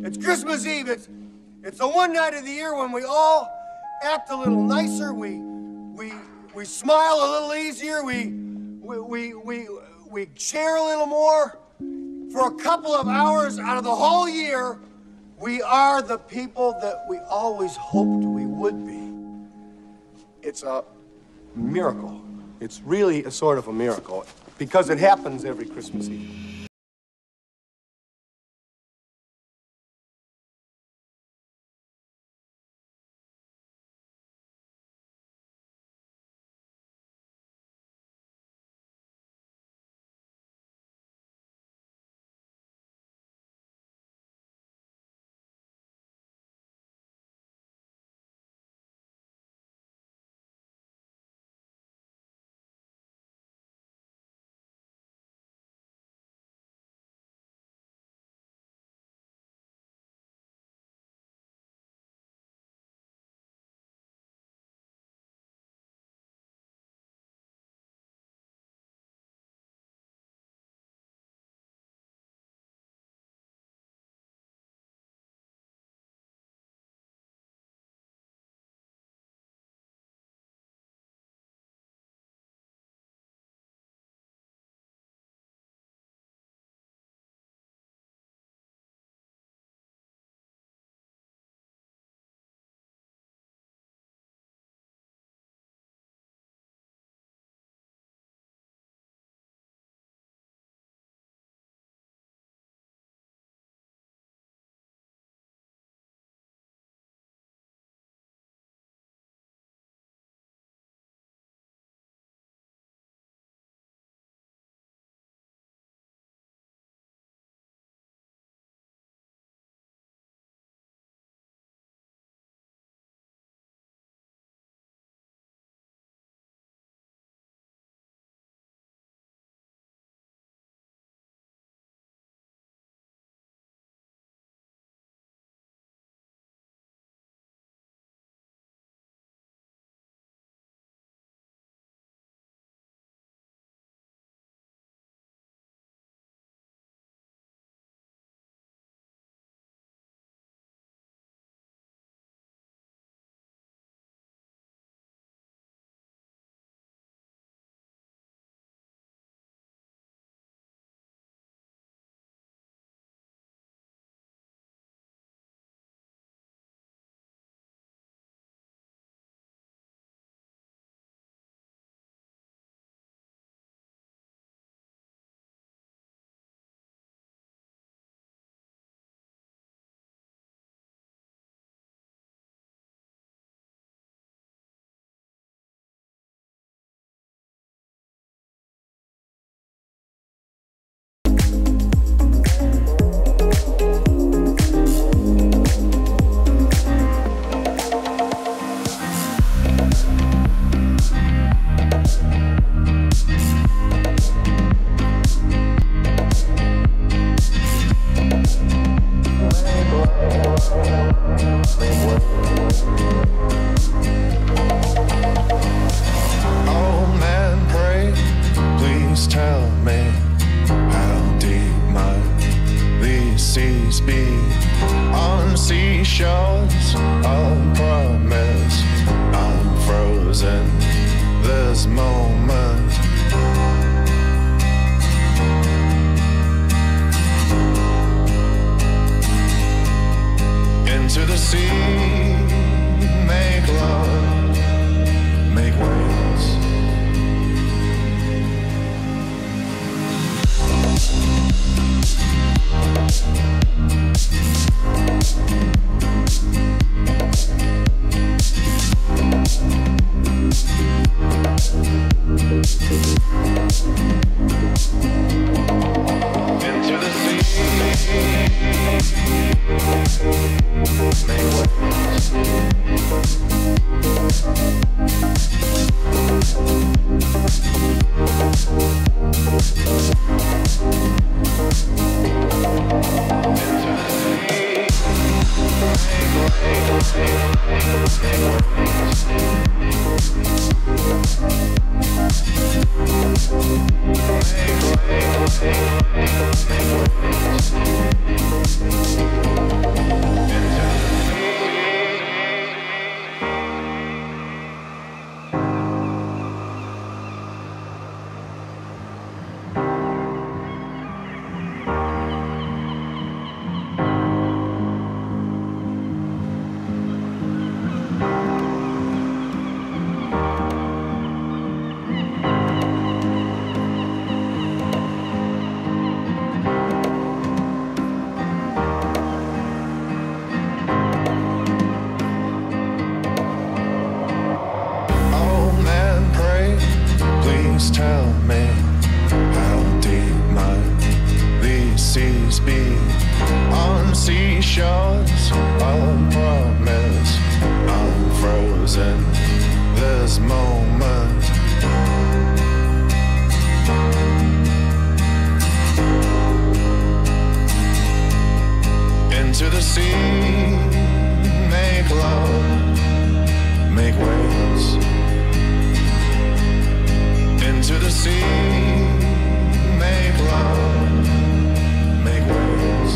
It's Christmas Eve. It's the one night of the year when we all act a little nicer. We smile a little easier. We share a little more. For a couple of hours out of the whole year, we are the people that we always hoped we would be. It's a miracle. It's really a sort of a miracle because it happens every Christmas Eve. seashores of promise. I'm frozen this moment. Into the sea, make love, make waves. Tell me how deep might these seas be on seashores of promise. I'm frozen this moment. Into the sea, make love, make waves. Into the sea, make love, make waves.